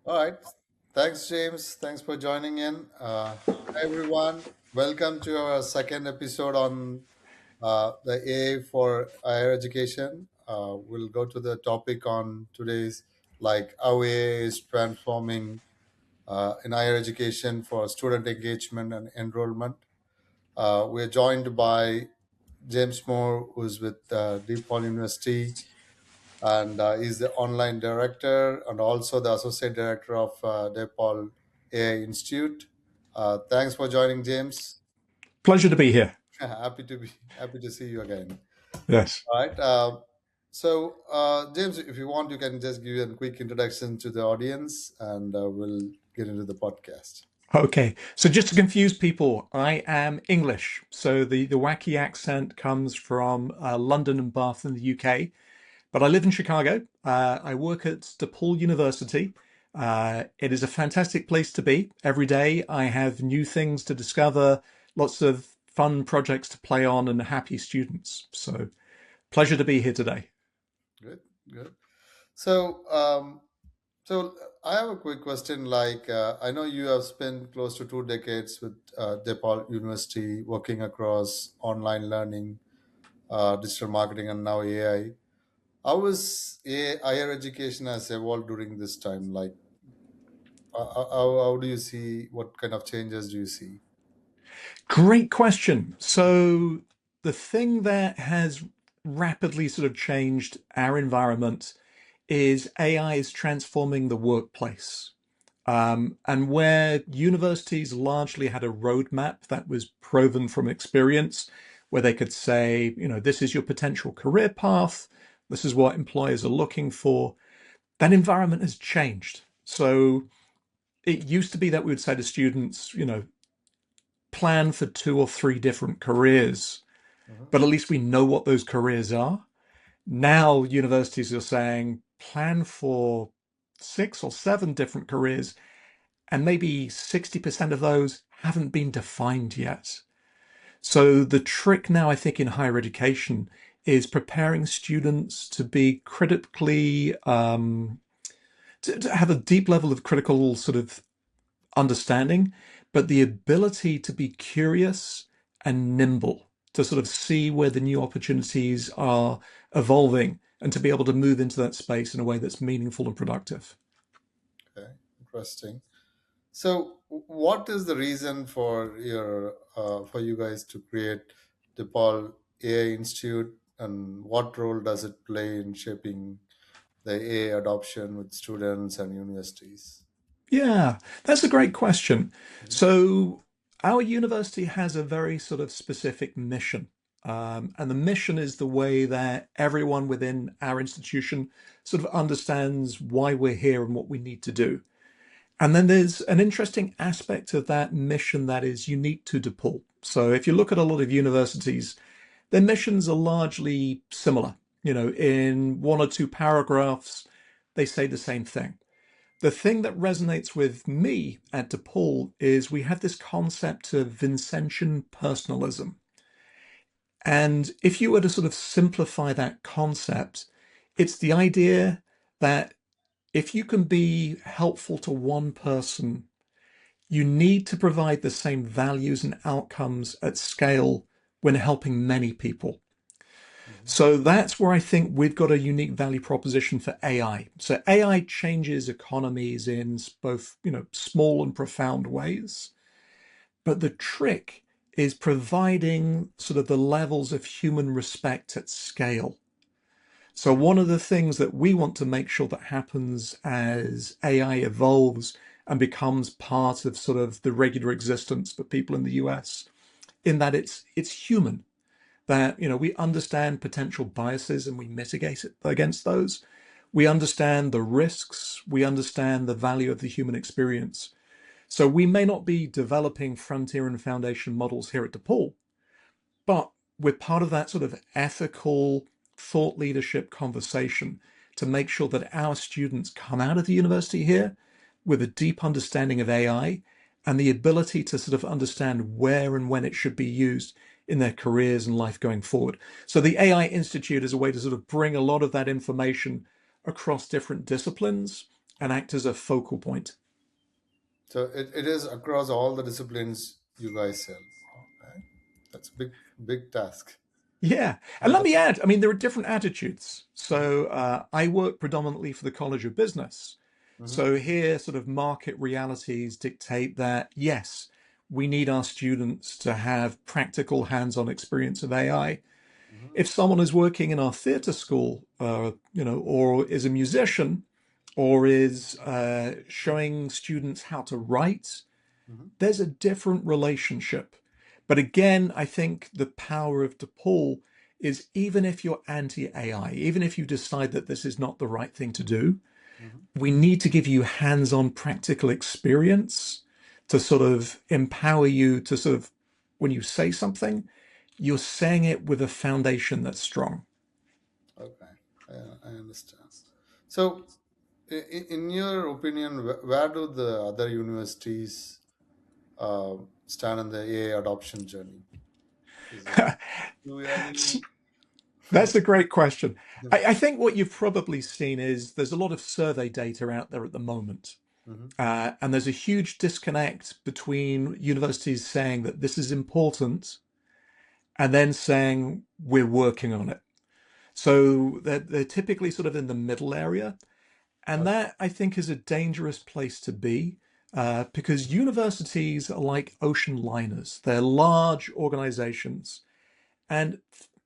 All right. Thanks, James. Thanks for joining in. Hi, everyone. Welcome to our second episode on the AI for higher education. We'll go to the topic on today's like how AI is transforming in higher education for student engagement and enrollment. We're joined by James Moore, who's with DePaul University, and he's the online director and also the associate director of DePaul AI Institute. Thanks for joining, James. Pleasure to be here. Happy to see you again. Yes. All right. James, if you want, you can just give a quick introduction to the audience, and we'll get into the podcast. Okay. So just to confuse people, I am English. So the wacky accent comes from London and Bath in the UK, but I live in Chicago. I work at DePaul University. It is a fantastic place to be. Every day I have new things to discover, lots of fun projects to play on, and happy students. So pleasure to be here today. Good, good. So, um, so I have a quick question. I know you have spent close to 2 decades with DePaul University, working across online learning, digital marketing, and now AI. How is higher education has evolved during this time? How do you see? What kind of changes do you see? Great question. So, the thing that has rapidly sort of changed our environment is AI is transforming the workplace. And where universities largely had a roadmap that was proven from experience, where they could say, this is your potential career path, this is what employers are looking for, that environment has changed. So, it used to be that we would say to students, plan for 2 or 3 different careers, Mhm. but at least we know what those careers are. Now universities are saying plan for 6 or 7 different careers, and maybe 60% of those haven't been defined yet. So the trick now, I think, in higher education is preparing students to be critically, to have a deep level of critical sort of understanding, but the ability to be curious and nimble, to sort of see where the new opportunities are evolving and to be able to move into that space in a way that's meaningful and productive. Okay, interesting. So, what is the reason for for you guys to create DePaul AI Institute, and what role does it play in shaping the AI adoption with students and universities? Yeah, that's a great question. Mhm. So, our university has a very sort of specific mission. And the mission is the way that everyone within our institution sort of understands why we're here and what we need to do. And then there's an interesting aspect of that mission that is unique to DePaul. So if you look at a lot of universities, their missions are largely similar. In 1 or 2 paragraphs, they say the same thing. The thing that resonates with me at DePaul is we have this concept of Vincentian personalism. And if you were to sort of simplify that concept, it's the idea that if you can be helpful to one person, you need to provide the same values and outcomes at scale when helping many people. Mhm. So that's where I think we've got a unique value proposition for AI. So AI changes economies in both, small and profound ways. But the trick is providing sort of the levels of human respect at scale. So one of the things that we want to make sure that happens as AI evolves and becomes part of sort of the regular existence for people in the US, in that it's human, that we understand potential biases and we mitigate it against those. We understand the risks, we understand the value of the human experience. So we may not be developing frontier and foundation models here at DePaul, but we're part of that sort of ethical thought leadership conversation to make sure that our students come out of the university here with a deep understanding of AI and the ability to sort of understand where and when it should be used in their careers and life going forward. So the AI Institute is a way to sort of bring a lot of that information across different disciplines and act as a focal point. So it is across all the disciplines you guys sell. Okay. That's a big task. Yeah. And let me add, I mean, there are different attitudes. So I work predominantly for the College of Business. Mm-hmm. So here, sort of market realities dictate that, yes, we need our students to have practical hands on experience of AI. Mm-hmm. If someone is working in our theatre school, or is a musician, or is showing students how to write, Mm-hmm. there's a different relationship. But again, I think the power of DePaul is even if you're anti AI, even if you decide that this is not the right thing to do, Mm-hmm. we need to give you hands on practical experience to sort of empower you to sort of, when you say something, you're saying it with a foundation that's strong. Okay, I understand. So, in your opinion, where do the other universities stand on the AI adoption journey? Is it too early? That's a great question. I think what you've probably seen is there's a lot of survey data out there at the moment. Mm-hmm. And there's a huge disconnect between universities saying that this is important and then saying we're working on it. So they're typically sort of in the middle area. And Okay. that, I think, is a dangerous place to be because universities are like ocean liners. They're large organizations. And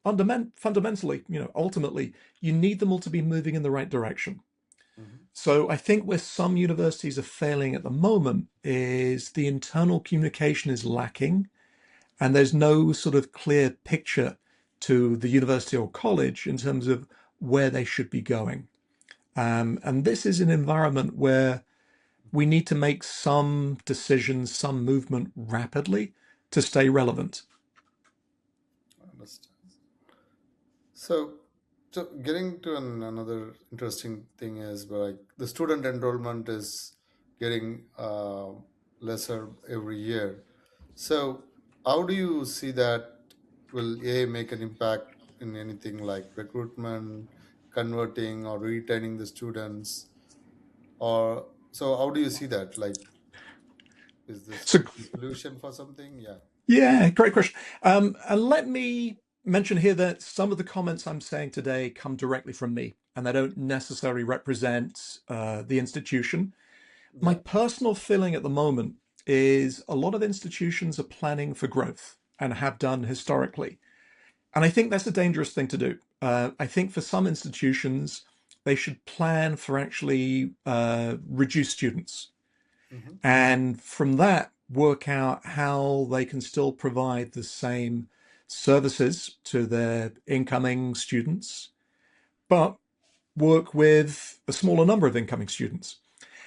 fundamentally, ultimately, you need them all to be moving in the right direction. Mm-hmm. So I think where some universities are failing at the moment is the internal communication is lacking, and there's no sort of clear picture to the university or college in terms of where they should be going. And this is an environment where we need to make some decisions, some movement rapidly to stay relevant. I understand. So, getting to another interesting thing is like the student enrollment is getting lesser every year. So, how do you see that? Will AI make an impact in anything like recruitment, converting, or retaining the students? Or so, how do you see that? Like, is this So a solution for something? Yeah. yeah, great question. And let me mention here that some of the comments I'm saying today come directly from me, and they don't necessarily represent the institution. My Yeah. personal feeling at the moment is a lot of institutions are planning for growth and have done historically. And I think that's a dangerous thing to do. I think for some institutions, they should plan for actually reduce students Mm-hmm. and from that work out how they can still provide the same services to their incoming students, but work with a smaller number of incoming students.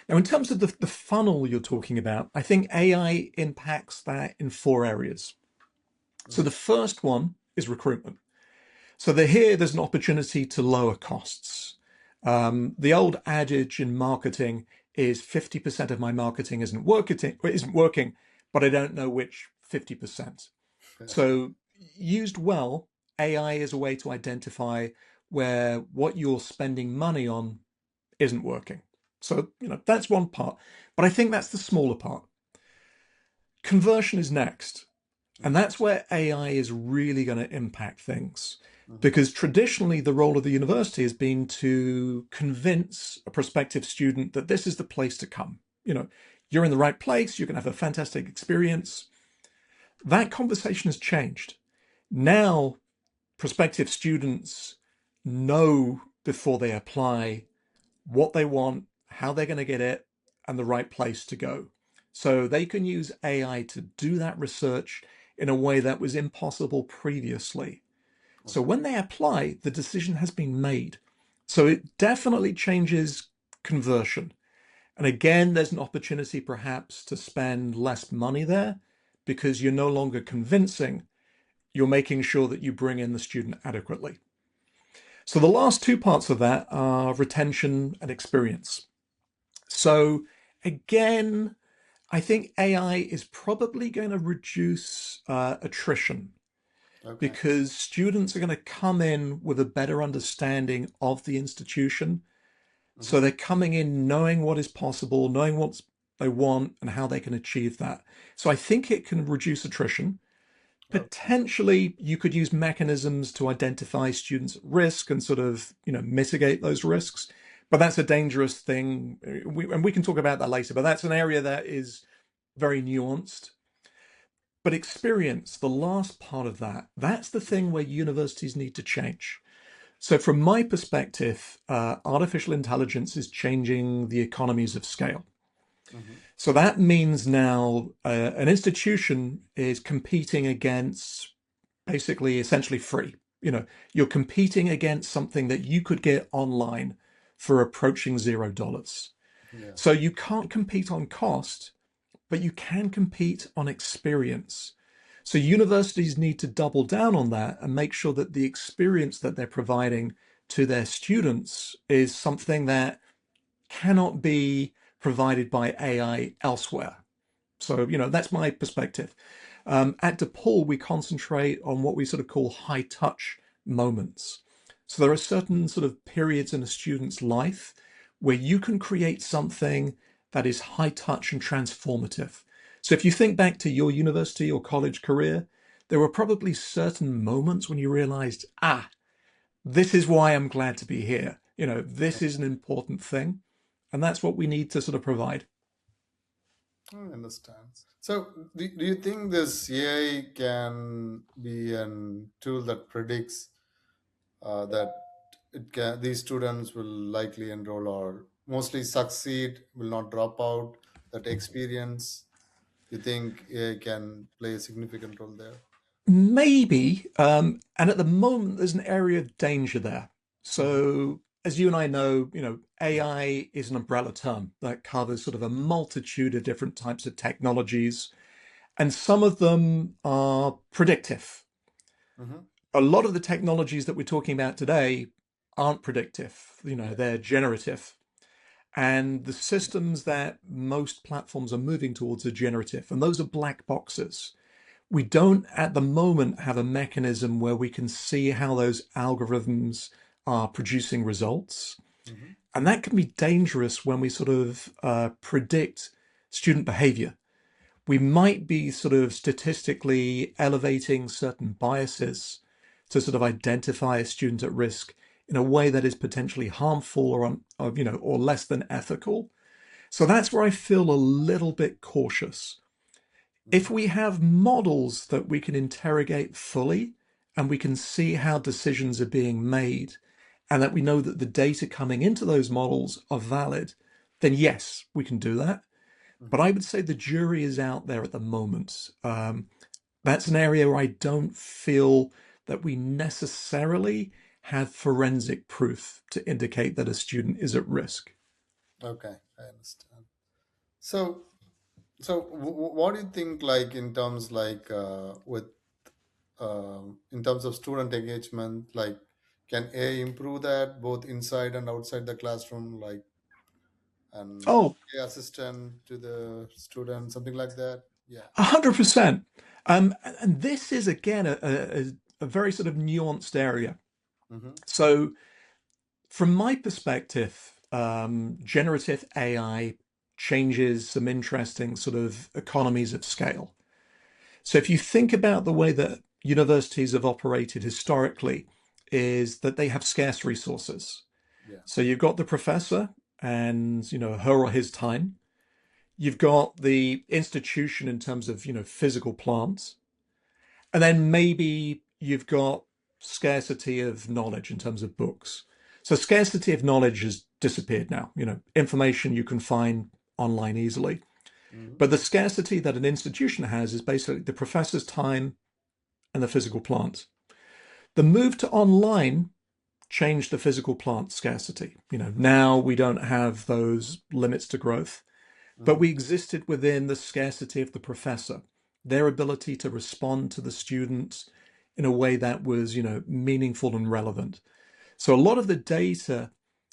Now, in terms of the funnel you're talking about, I think AI impacts that in four areas. So Mm-hmm. the first one is recruitment. So there's an opportunity to lower costs. The old adage in marketing is 50% of my marketing isn't working, but I don't know which 50%. So used well, AI is a way to identify where what you're spending money on isn't working. So, that's one part. But I think that's the smaller part. Conversion is next. And Mm-hmm. that's where AI is really going to impact things. Mm-hmm. Because traditionally, the role of the university has been to convince a prospective student that this is the place to come. You're in the right place, you're going to have a fantastic experience. That conversation has changed. Now, prospective students know before they apply what they want, how they're going to get it, and the right place to go. So they can use AI to do that research in a way that was impossible previously. So Okay. when they apply, the decision has been made. So it definitely changes conversion. And again, there's an opportunity perhaps to spend less money there because you're no longer convincing, you're making sure that you bring in the student adequately. So the last two parts of that are retention and experience. So again, I think AI is probably going to reduce attrition Okay. because students are going to come in with a better understanding of the institution. So Mm-hmm. they're coming in knowing what is possible, knowing what they want and how they can achieve that. So I think it can reduce attrition. Okay. Potentially, you could use mechanisms to identify students at risk and sort of, mitigate those risks. But that's a dangerous thing. And we can talk about that later, but that's an area that is very nuanced. But experience, the last part of that, that's the thing where universities need to change. So, from my perspective, artificial intelligence is changing the economies of scale. Mm-hmm. So that means now an institution is competing against basically essentially free. You're competing against something that you could get online for approaching $0. Yeah. So you can't compete on cost, but you can compete on experience. So universities need to double down on that and make sure that the experience that they're providing to their students is something that cannot be provided by AI elsewhere. So, that's my perspective. At DePaul, we concentrate on what we sort of call high touch moments. So there are certain sort of periods in a student's life where you can create something that is high touch and transformative. So if you think back to your university or college career, there were probably certain moments when you realized, this is why I'm glad to be here. This is an important thing. And that's what we need to sort of provide. I understand. So, do you think this AI can be a tool that predicts that these students will likely enroll or mostly succeed, will not drop out? That experience, you think AI can play a significant role there? Maybe, and at the moment, there's an area of danger there. Mm-hmm. So, as you and I know, AI is an umbrella term that covers sort of a multitude of different types of technologies, and some of them are predictive. Mm-hmm. A lot of the technologies that we're talking about today aren't predictive, Yeah. they're generative. And the systems that most platforms are moving towards are generative, and those are black boxes. We don't at the moment have a mechanism where we can see how those algorithms are producing results. Mm-hmm. And that can be dangerous when we sort of predict student behavior. We might be sort of statistically elevating certain biases to sort of identify a student at risk in a way that is potentially harmful or less than ethical. So that's where I feel a little bit cautious. If Mm-hmm. we have models that we can interrogate fully and we can see how decisions are being made and that we know that the data coming into those models are valid, then yes, we can do that. But Mm-hmm. I would say the jury is out there at the moment. That's an area where I don't feel that we necessarily have forensic proof to indicate that a student is at risk. Okay, I understand. So, what do you think, like in terms like with in terms of student engagement, like can AI improve that both inside and outside the classroom, like an Oh, AI assistant to the student, something like that? Yeah. 100%. And this is again a very sort of nuanced area. Mm-hmm. So, from my perspective, generative AI changes some interesting sort of economies of scale. So, if you think about the way that universities have operated historically, is that they have scarce resources. Yeah. So, you've got the professor and her or his time. You've got the institution in terms of physical plants. And then maybe you've got scarcity of knowledge in terms of books. So scarcity of knowledge has disappeared now. Information you can find online easily. Mm-hmm. But the scarcity that an institution has is basically the professor's time and the physical plant. The move to online changed the physical plant scarcity. Now we don't have those limits to growth, but Mm-hmm. we existed within the scarcity of the professor, their ability to respond to the students in a way that was, meaningful and relevant. So a lot of the data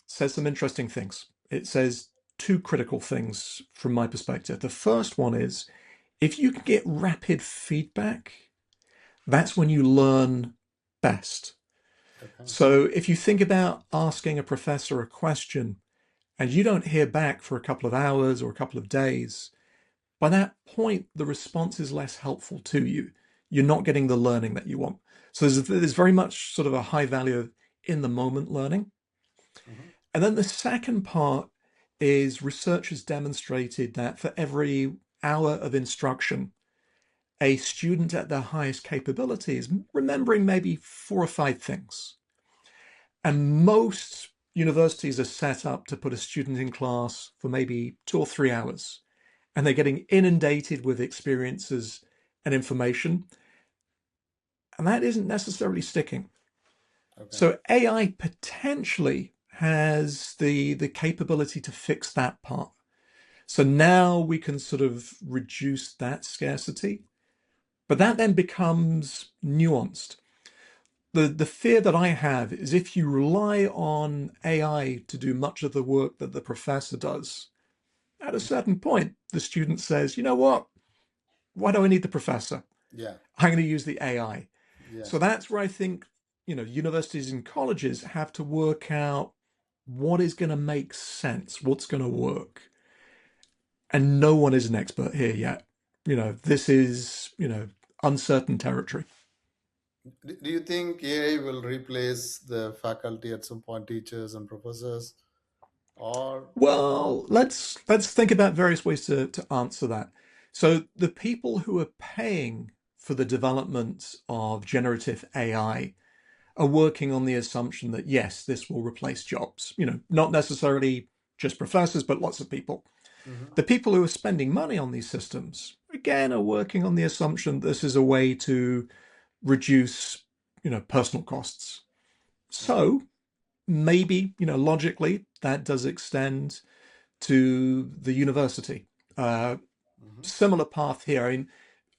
says some interesting things. It says two critical things from my perspective. The first one is if you can get rapid feedback, that's when you learn best. Okay. So if you think about asking a professor a question and you don't hear back for a couple of hours or a couple of days, by that point, the response is less helpful to you. You're not getting the learning that you want. So there's very much sort of a high value of in the moment learning. Hmm. And then the second part is research has demonstrated that for every hour of instruction, a student at their highest capability is remembering maybe four or five things. And most universities are set up to put a student in class for maybe 2 or 3 hours, and they're getting inundated with experiences and information, and that isn't necessarily sticking. Okay. So AI potentially has the capability to fix that part. So now we can sort of reduce that scarcity, but that then becomes nuanced. The fear that I have is if you rely on AI to do much of the work that the professor does, at a Mhm. certain point, the student says, you know what? Why do I need the professor? Yeah. I'm going to use the AI. Yeah. So that's where I think, universities and colleges have to work out what is going to make sense, what's going to work. And no one is an expert here yet. This is, uncertain territory. Do you think AI will replace the faculty at some point, teachers and professors, or Well, let's think about various ways to answer that. So the people who are paying for the development of generative AI are working on the assumption that yes, this will replace jobs. Not necessarily just professors, but lots of people. Mhm. The people who are spending money on these systems, again, are working on the assumption this is a way to reduce, personal costs. Okay. So maybe, logically, that does extend to the university. Uh, Mhm. Similar path here.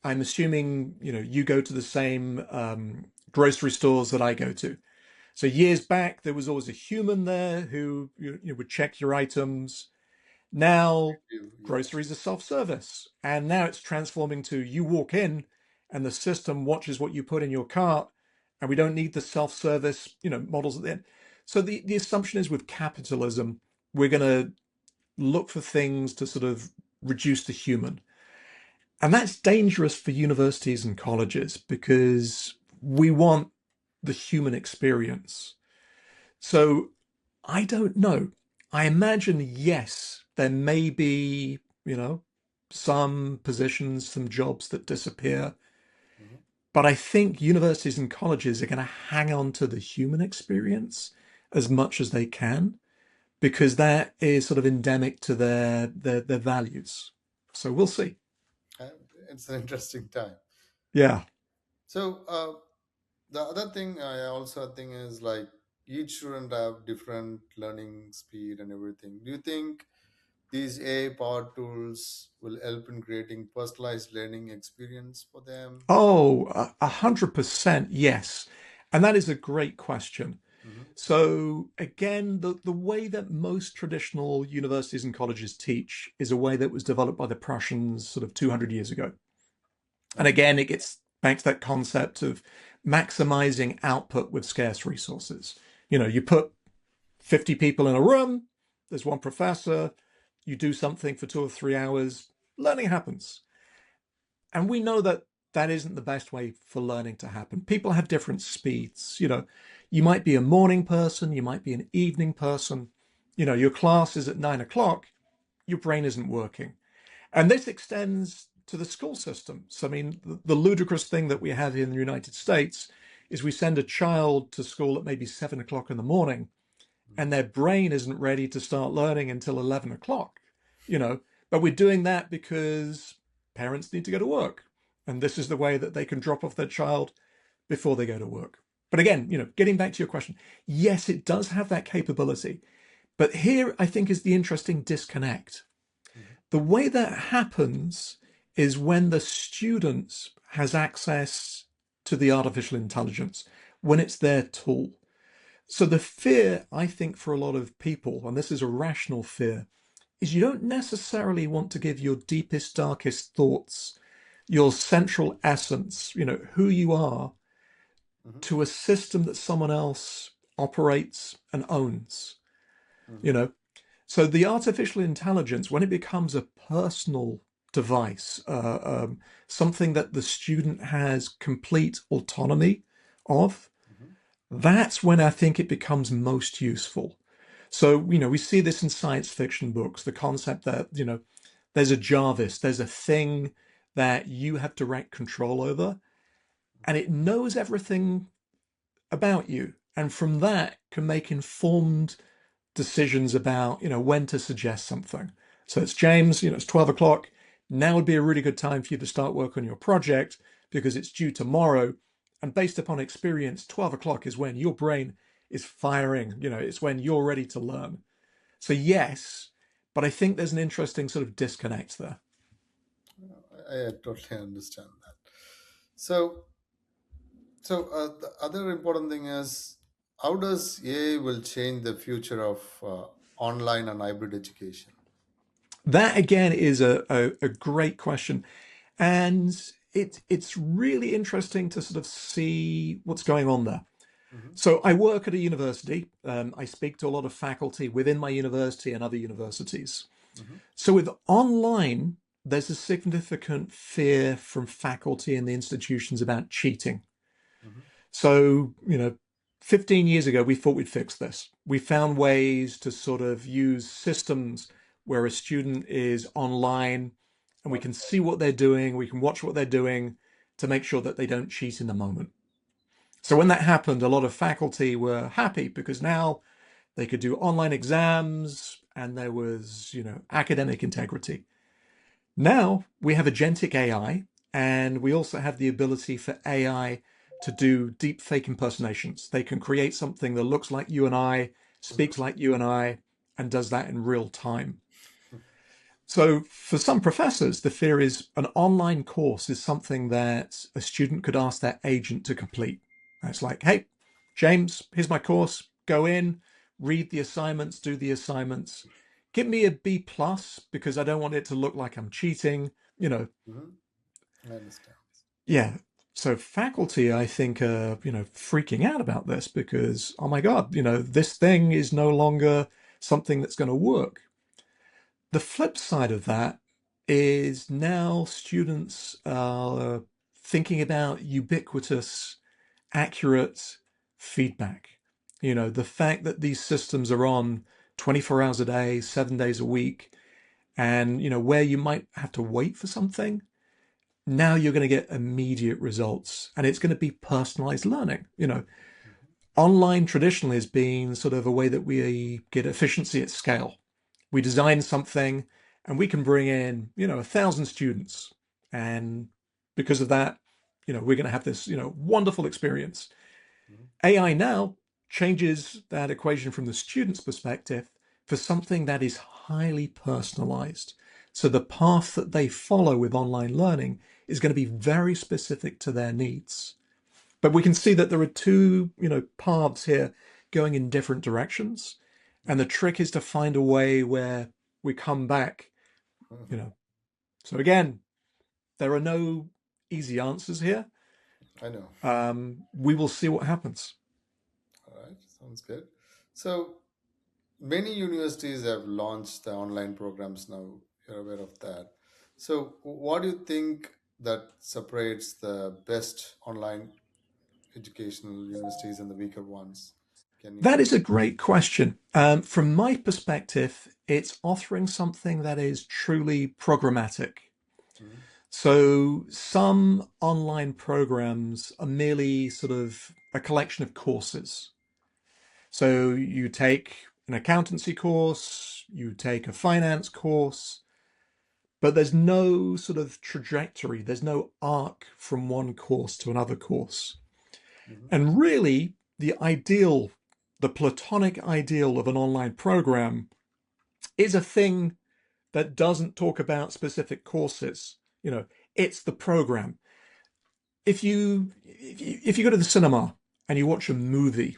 I'm assuming, you go to the same grocery stores that I go to. So years back, there was always a human there who would check your items. Now, Yeah. groceries are self-service, and now it's transforming to you walk in, and the system watches what you put in your cart, and we don't need the self-service, models at the end. So the assumption is with capitalism, we're going to look for things to sort of reduce the human, and that's dangerous for universities and colleges because we want the human experience. So I don't know. I imagine, yes, there may be, some positions, some jobs that disappear. Mhm. But I think universities and colleges are going to hang on to the human experience as much as they can because that is sort of endemic to their values. So we'll see. Uh, It's an interesting time. Yeah. So the other thing I also think is like each student have different learning speed and everything. Do you think these AI powered tools will help in creating personalized learning experience for them? Oh, 100% yes. And that is a great question. Hmm. So again, the way that most traditional universities and colleges teach is a way that was developed by the Prussians sort of 200 years ago. And Okay. again, it gets back to that concept of maximizing output with scarce resources. You put 50 people in a room, there's one professor, you do something for 2 or 3 hours, learning happens. And we know that that isn't the best way for learning to happen. People have different speeds. You might be a morning person, you might be an evening person. Your class is at 9 o'clock, your brain isn't working. And this extends to the school system. So, I mean, the ludicrous thing that we have here in the United States is we send a child to school at maybe 7 o'clock in the morning, Mhm. and their brain isn't ready to start learning until 11 o'clock, you know. But we're doing that because parents need to go to work. And this is the way that they can drop off their child before they go to work. But again, getting back to your question, yes, it does have that capability. But here, I think, is the interesting disconnect. Mhm. The way that happens is when the student has access to the artificial intelligence, when it's their tool. So the fear, I think, for a lot of people, and this is a rational fear, is you don't necessarily want to give your deepest, darkest thoughts, your central essence, who you are, Mhm. to a system that someone else operates and owns, you Mhm. know. So the artificial intelligence, when it becomes a personal device, something that the student has complete autonomy of, Mhm. that's when I think it becomes most useful. So, we see this in science fiction books, the concept that, there's a Jarvis, there's a thing that you have direct control over, and it knows everything about you. And from that can make informed decisions about, when to suggest something. So it's James, it's 12 o'clock. Now would be a really good time for you to start work on your project because it's due tomorrow. And based upon experience, 12 o'clock is when your brain is firing, it's when you're ready to learn. So yes, but I think there's an interesting sort of disconnect there. I totally understand that. So, the other important thing is how does AI will change the future of online and hybrid education? That again is a great question. And it's really interesting to sort of see what's going on there. Hmm. So I work at a university. I speak to a lot of faculty within my university and other universities. Hmm. So with online, there's a significant fear from faculty and the institutions about cheating. Hmm. So, 15 years ago, we thought we'd fix this. We found ways to sort of use systems where a student is online and we can see what they're doing, we can watch what they're doing to make sure that they don't cheat in the moment. So when that happened, a lot of faculty were happy because now they could do online exams and there was, academic integrity. Now we have agentic AI, and we also have the ability for AI to do deep fake impersonations. They can create something that looks like you and I, Hmm. speaks like you and I, and does that in real time. So for some professors, the fear is an online course is something that a student could ask their agent to complete. It's like, hey, James, here's my course. Go in, read the assignments, do the assignments. Give me a B plus because I don't want it to look like I'm cheating. You know, Hmm. I understand. yeah. So faculty, I think, are, freaking out about this because, oh my God, this thing is no longer something that's going to work. The flip side of that is now students are thinking about ubiquitous, accurate feedback. The fact that these systems are on 24 hours a day, 7 days a week, and, where you might have to wait for something, now you're going to get immediate results and it's going to be personalized learning. Mhm. Online traditionally has been sort of a way that we get efficiency at scale. We design something and we can bring in, 1,000 students. And because of that, we're going to have this, wonderful experience. Mhm. AI now changes that equation from the student's perspective for something that is highly personalized. So the path that they follow with online learning is going to be very specific to their needs. But we can see that there are two, paths here going in different directions. And the Mhm. trick is to find a way where we come back, you Mhm. know. So again, there are no easy answers here. I know. We will see what happens. All right, sounds good. So many universities have launched the online programs now. You're aware of that. So what do you think that separates the best online educational universities and the weaker ones? Can you? That is a great question. From my perspective, it's offering something that is truly programmatic. Mhm. So some online programs are merely sort of a collection of courses. So you take an accountancy course, you take a finance course, but there's no sort of trajectory, there's no arc from one course to another course. Mhm. And really, the platonic ideal of an online program is a thing that doesn't talk about specific courses. It's the program. If you go to the cinema and you watch a movie,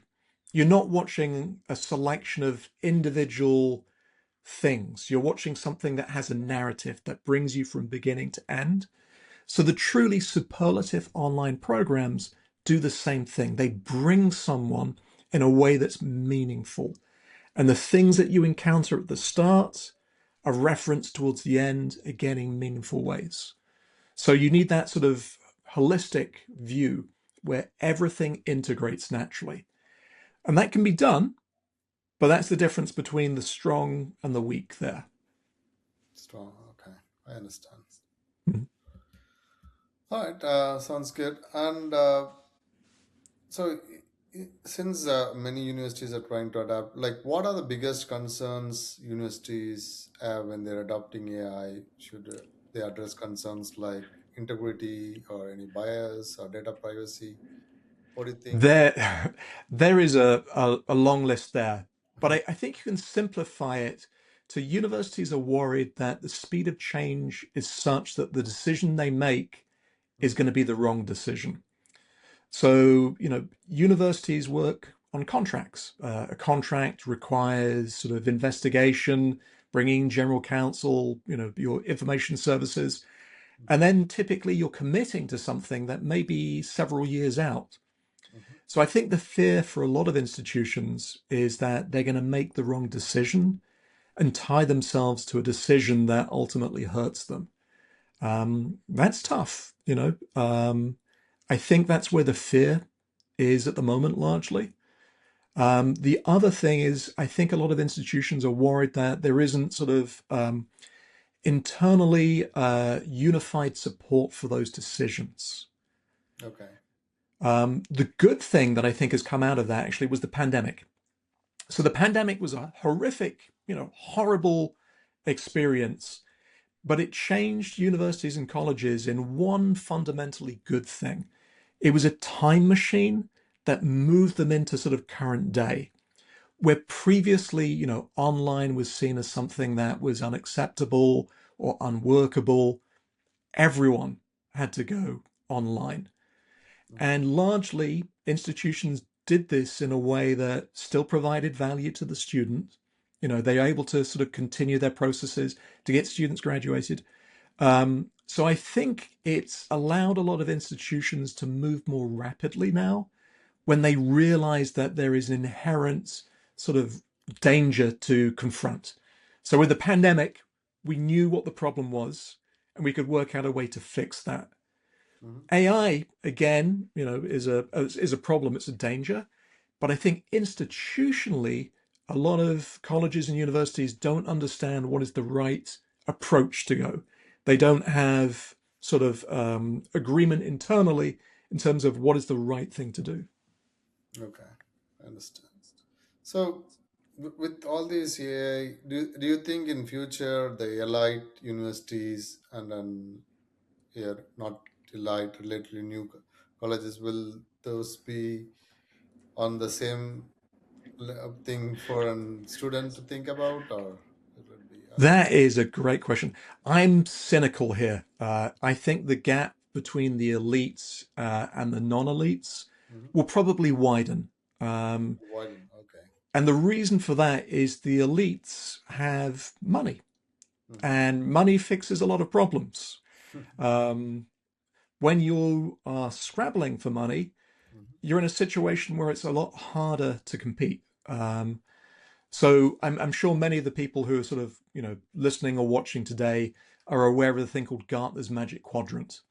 you're not watching a selection of individual things. You're watching something that has a narrative that brings you from beginning to end. So the truly superlative online programs do the same thing. They bring someone in a way that's meaningful. And the things that you encounter at the start are referenced towards the end, again in meaningful ways. So you need that sort of holistic view where everything integrates naturally. And that can be done, but that's the difference between the strong and the weak there. Strong. Okay, I understand. Mhm. All right, sounds good. And so, since many universities are trying to adapt, like, what are the biggest concerns universities have when they're adopting AI? Should they address concerns like integrity or any bias or data privacy? What do you think? There, there is a long list there, but I think you can simplify it to universities are worried that the speed of change is such that the decision they make is Mhm, going to be the wrong decision. So, universities work on contracts. A contract requires sort of investigation, bringing general counsel, your information services, and then typically you're committing to something that may be several years out. mhm, So I think the fear for a lot of institutions is that they're going to make the wrong decision and tie themselves to a decision that ultimately hurts them. That's tough. I think that's where the fear is at the moment, largely. The other thing is, I think a lot of institutions are worried that there isn't sort of internally unified support for those decisions. okay. The good thing that I think has come out of that actually was the pandemic. So the pandemic was a horrific, horrible experience, but it changed universities and colleges in one fundamentally good thing. It was a time machine that moved them into sort of current day, where previously, online was seen as something that was unacceptable or unworkable. Everyone had to go online. Mhm, And largely, institutions did this in a way that still provided value to the student. They were able to sort of continue their processes to get students graduated. So I think it's allowed a lot of institutions to move more rapidly now when they realize that there is an inherent sort of danger to confront. So with the pandemic, we knew what the problem was and we could work out a way to fix that. mhm. AI, again, is a problem. It's a danger. But I think institutionally, a lot of colleges and universities don't understand what is the right approach to go. They don't have sort of agreement internally in terms of what is the right thing to do. Okay, I understand. So, with all these AI, do you think in future the elite universities and then here not elite, relatively new colleges, will those be on the same thing for a student to think about, or it would be? That is a great question. I'm cynical here. I think the gap between the elites and the non-elites Mhm. will probably widen. Um, Widen. Okay. and the reason for that is the elites have money, Hmm. and money fixes a lot of problems. Um, when you are scrabbling for money, you're in a situation where it's a lot harder to compete. So I'm sure many of the people who are sort of, listening or watching today are aware of a thing called Gartner's Magic Quadrant.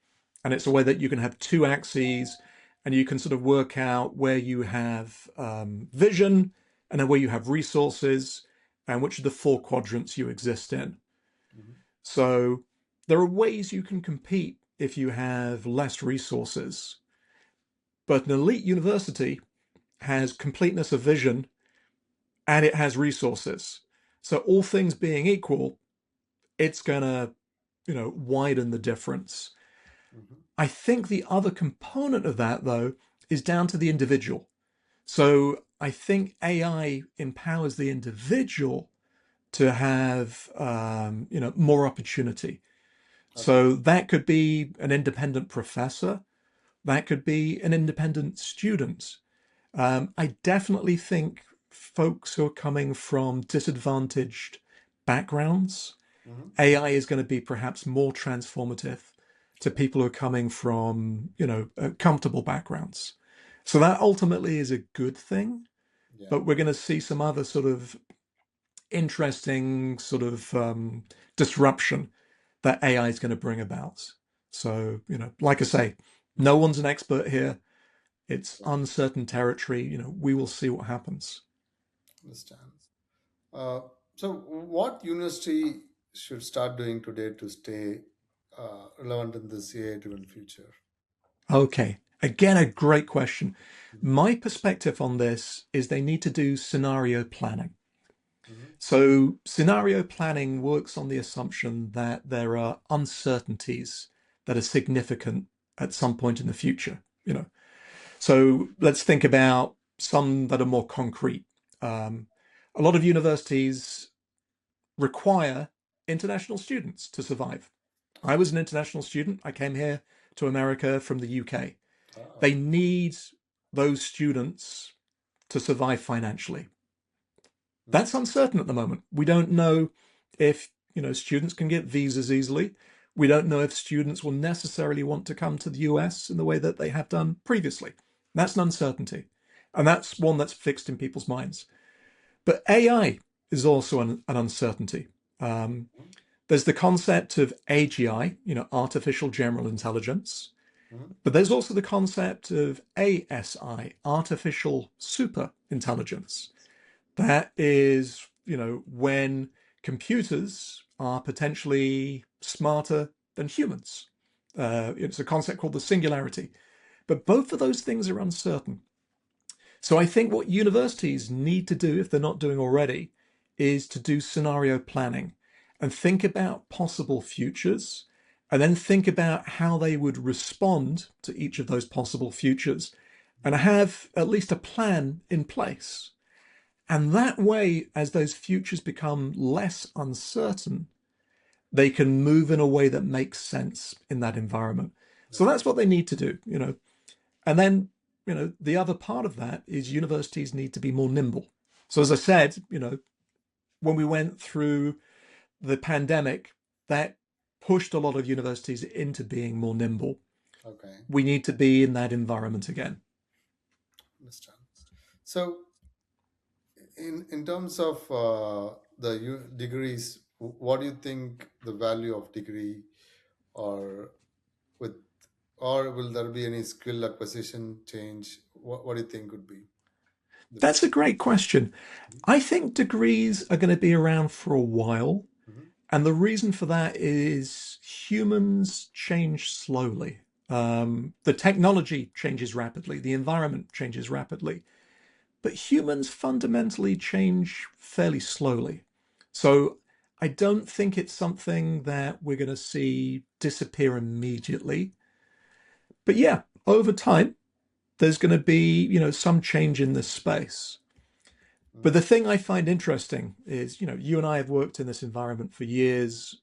And it's a way that you can have two axes and you can sort of work out where you have vision and then where you have resources and which of the four quadrants you exist in. Hmm. So there are ways you can compete if you have less resources. But an elite university has completeness of vision and it has resources. So all things being equal, it's going to, widen the difference. Hmm. I think the other component of that, though, is down to the individual. So I think AI empowers the individual to have, more opportunity. Okay. So that could be an independent professor, that could be an independent student. I definitely think folks who are coming from disadvantaged backgrounds, Hmm. AI is going to be perhaps more transformative to people who are coming from, comfortable backgrounds. So that ultimately is a good thing, Yeah. but we're going to see some other sort of interesting sort of disruption that AI is going to bring about. So, like I say, no one's an expert here. It's Yeah, uncertain territory. We will see what happens. understand. Uh, so, what university should start doing today to stay relevant in this AI-driven future? Okay, again, a great question. Mhm, My perspective on this is they need to do scenario planning. mhm, So, scenario planning works on the assumption that there are uncertainties that are significant at some point in the future. So, let's think about some that are more concrete. Um, a lot of universities require international students to survive. I was an international student. I came here to America from the UK. ah, They need those students to survive financially. mhm, That's uncertain at the moment. We don't know if, students can get visas easily. We don't know if students will necessarily want to come to the US in the way that they have done previously. That's an uncertainty. And that's one that's fixed in people's minds. But AI is also an uncertainty. Um, mhm, there's the concept of AGI, artificial general intelligence, mhm, but there's also the concept of ASI, artificial super intelligence. That is, when computers are potentially smarter than humans. It's a concept called the singularity. But both of those things are uncertain. So I think what universities need to do, if they're not doing already, is to do scenario planning and think about possible futures and then think about how they would respond to each of those possible futures and have at least a plan in place. And that way, as those futures become less uncertain, they can move in a way that makes sense in that environment. So okay, that's what they need to do. And then, the other part of that is universities need to be more nimble. So as I said, when we went through the pandemic, that pushed a lot of universities into being more nimble. okay, We need to be in that environment again. understand. So, in terms of the degrees, what do you think the value of degree, or with, or will there be any skill acquisition change? What do you think would be the That's a future? great question. I think degrees are going to be around for a while. Mhm, And the reason for that is humans change slowly. The technology changes rapidly, the environment changes rapidly, but humans fundamentally change fairly slowly. So I don't think it's something that we're going to see disappear immediately. But yeah, over time, there's going to be, some change in this space. But mhm, the thing I find interesting is, you and I have worked in this environment for years.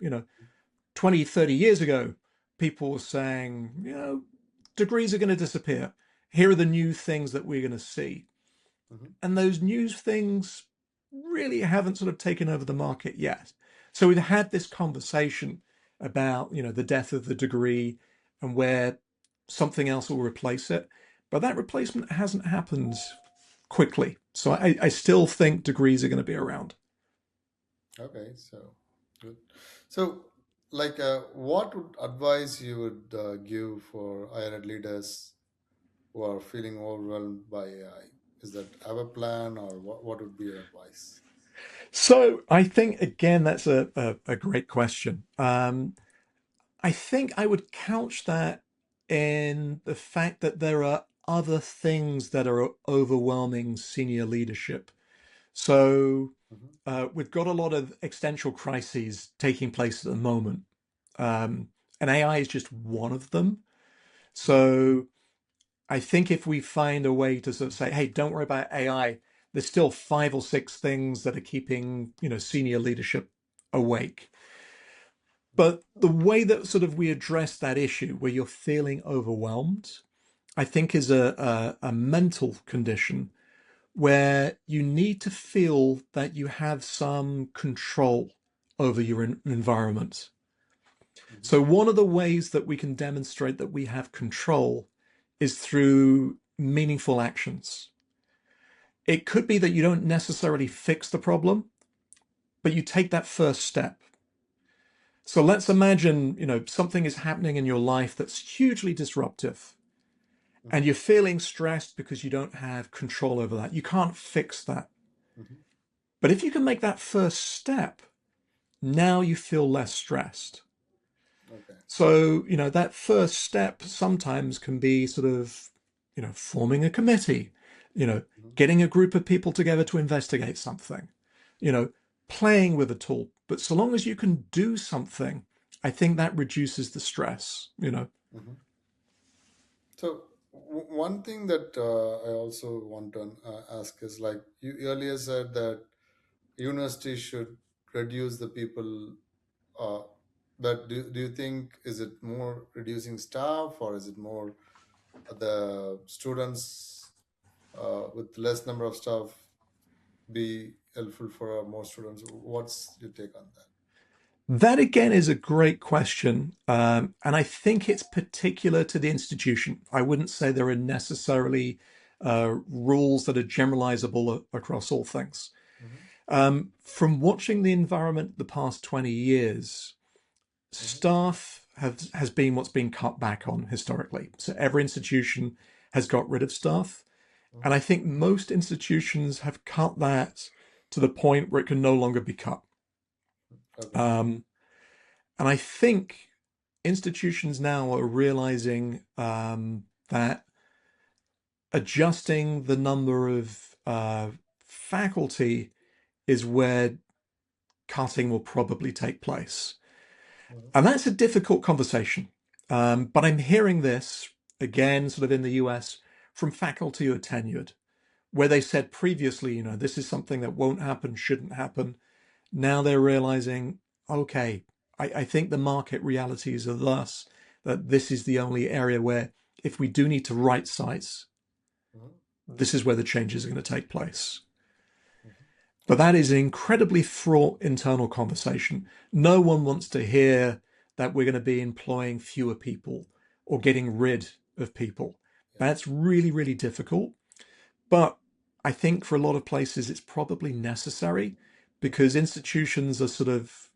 20, 30 years ago, people were saying, degrees are going to disappear. Here are the new things that we're going to see. mhm. And those new things really haven't sort of taken over the market yet. So we've had this conversation about, the death of the degree and where something else will replace it. But that replacement hasn't happened quickly. So I still think degrees are going to be around. Okay, so good. So, what would advice you would give for higher ed leaders who are feeling overwhelmed by AI? Is that have a plan, or what would be your advice? So I think, again, that's a great question. I think I would couch that in the fact that there are other things that are overwhelming senior leadership. So Hmm. we've got a lot of existential crises taking place at the moment, and AI is just one of them. Hmm. So I think if we find a way to sort of say, "Hey, don't worry about AI," there's still five or six things that are keeping senior leadership awake. But the way that sort of we address that issue, where you're feeling overwhelmed, I think is a mental condition where you need to feel that you have some control over your environment. Hmm. So, one of the ways that we can demonstrate that we have control is through meaningful actions. It could be that you don't necessarily fix the problem, but you take that first step. So let's imagine, something is happening in your life that's hugely disruptive, and Mm-hmm. you're feeling stressed because you don't have control over that. You can't fix that. Mm-hmm. But if you can make that first step, now you feel less stressed. Okay. So, that first step sometimes can be sort of, forming a committee, you know, Mm-hmm. getting a group of people together to investigate something, you know, playing with a tool. But so long as you can do something, I think that reduces the stress. Mm-hmm. So one thing that I also want to ask is like you earlier said that university should reduce the people. Uh, but do you think is it more reducing staff or is it more the students with less number of staff be helpful for more students? What's your take on that? That again is a great question. And I think it's particular to the institution. I wouldn't say there are necessarily rules that are generalizable across all things. Mm-hmm. From watching the environment the past 20 years, Mm-hmm. staff has been what's been cut back on historically. So every institution has got rid of staff. And Mm-hmm. I think most institutions have cut that to the point where it can no longer be cut. Okay. Um, and I think institutions now are realizing that adjusting the number of faculty is where cutting will probably take place. Mm-hmm. And that's a difficult conversation. But I'm hearing this again, sort of in the US, from faculty who are tenured, where they said previously, this is something that won't happen, shouldn't happen. Now they're realizing, okay, I think the market realities are thus that this is the only area where if we do need to right size, Mm-hmm. this is where the changes are going to take place. Mm-hmm. But that is an incredibly fraught internal conversation. No one wants to hear that we're going to be employing fewer people or getting rid of people. Yeah. That's really, really difficult. But I think for a lot of places, it's probably necessary Mm-hmm. because institutions are sort of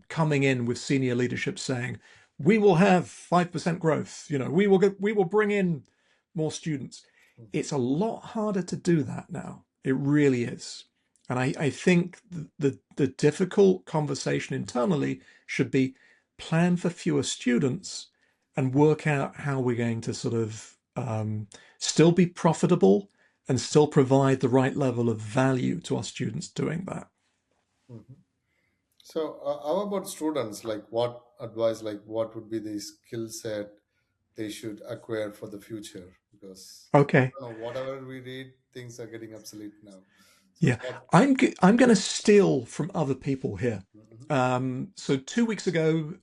coming in with senior leadership saying, "We will have 5% growth. We will bring in more students." Mm-hmm. It's a lot harder to do that now. It really is. And I think the difficult conversation internally should be plan for fewer students and work out how we're going to sort of still be profitable and still provide the right level of value to our students doing that. Mm-hmm. So, how about students? Like, what advice, like, what would be the skill set they should acquire for the future? Because Okay. I don't know, whatever we read, things are getting obsolete now. So, Yeah, what? I'm going to steal from other people here. Mm-hmm. So 2 weeks ago,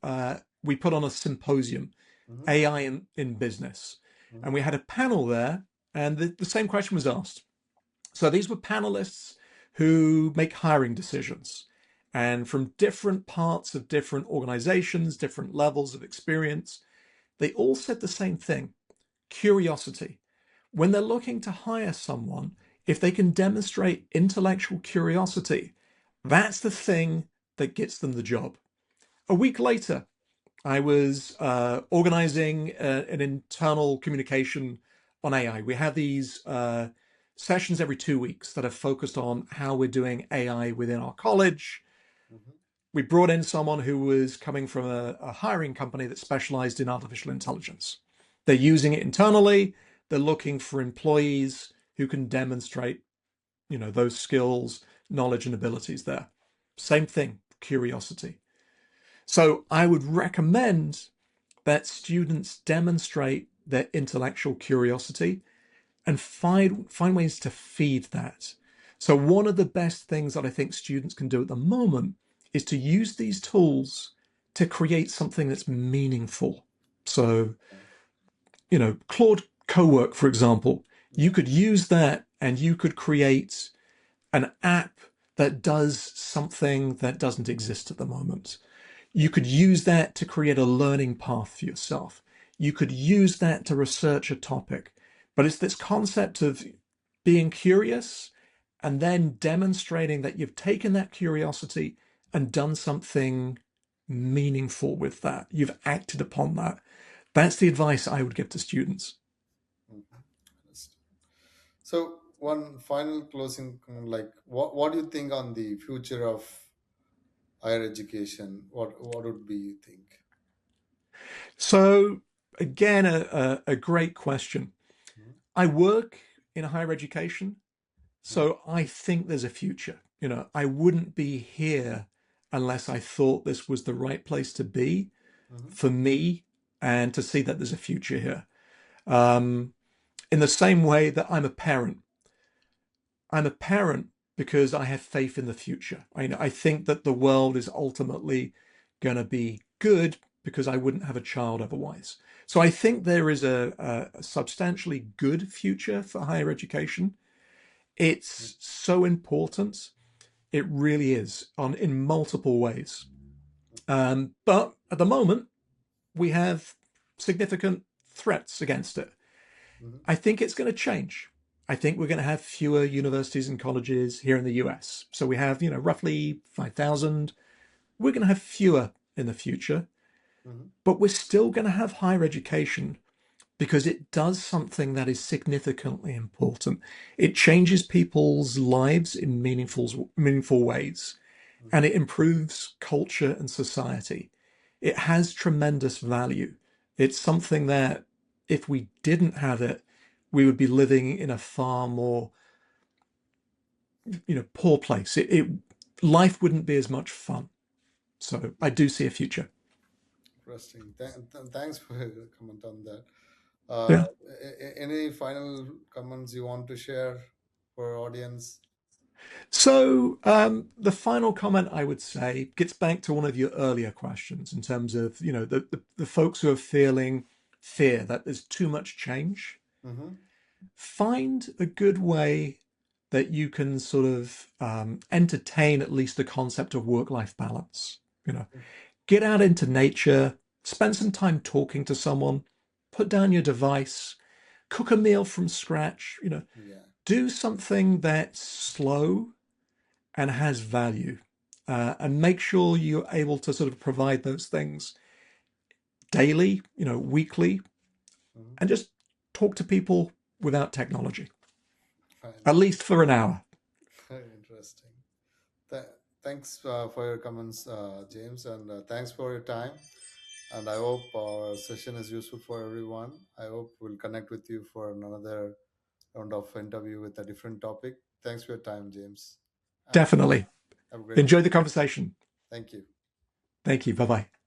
we put on a symposium, Mm-hmm. AI in business, and Mm-hmm. we had a panel there, and the same question was asked. So these were panelists who make hiring decisions, and from different parts of different organizations, different levels of experience, they all said the same thing: curiosity. When they're looking to hire someone, if they can demonstrate intellectual curiosity, that's the thing that gets them the job. A week later, I was organizing an internal communication on AI. We have these sessions every 2 weeks that are focused on how we're doing AI within our college. Mm-hmm. We brought in someone who was coming from a hiring company that specialized in artificial intelligence. They're using it internally. They're looking for employees who can demonstrate, those skills, knowledge, and abilities there. Same thing, curiosity. So I would recommend that students demonstrate their intellectual curiosity and find ways to feed that. So one of the best things that I think students can do at the moment is to use these tools to create something that's meaningful. So, Claude Cowork, for example, you Yeah. could use that and you could create an app that does something that doesn't exist at the moment. You could use that to create a learning path for yourself. You could use that to research a topic. But it's this concept of being curious and then demonstrating that you've taken that curiosity and done something meaningful with that. You've acted upon that. That's the advice I would give to students. Mhm. So one final closing, like what do you think on the future of higher education? What would be you think? So, again, a great question. Mhm. I work in higher education, Mhm. so I think there's a future. I wouldn't be here unless I thought this was the right place to be Mhm. for me and to see that there's a future here. Um, in the same way that I'm a parent because I have faith in the future. I think that the world is ultimately going to be good because I wouldn't have a child otherwise. So I think there is a substantially good future for higher education. It's so important. It really is in multiple ways. But at the moment, we have significant threats against it. Mhm. I think it's going to change. I think we're going to have fewer universities and colleges here in the US. So we have, roughly 5,000. We're going to have fewer in the future, Mhm. but we're still going to have higher education because it does something that is significantly important. It changes people's lives in meaningful ways, and Mhm. it improves culture and society. It has tremendous value. It's something that if we didn't have it, we would be living in a far more, poor place. Life wouldn't be as much fun. So I do see a future. Interesting. Thanks for your comment on that. Yeah. Any final comments you want to share for our audience? So the final comment I would say gets back to one of your earlier questions in terms of, the folks who are feeling fear that there's too much change. Mm-hmm. Find a good way that you can sort of entertain at least the concept of work-life balance. Get out into nature, spend some time talking to someone, put down your device, cook a meal from scratch. Yeah. Do something that's slow and has value, and make sure you're able to sort of provide those things daily, weekly, Mm-hmm. and just talk to people without technology, at Fine. least for an hour. Interesting. Th- Thanks for your comments, James, and thanks for your time. And I hope our session is useful for everyone. I hope we'll connect with you for another round of interview with a different topic. Thanks for your time, James, and Definitely. have a great day. Enjoy the conversation. Thank you. Thank you. Bye bye.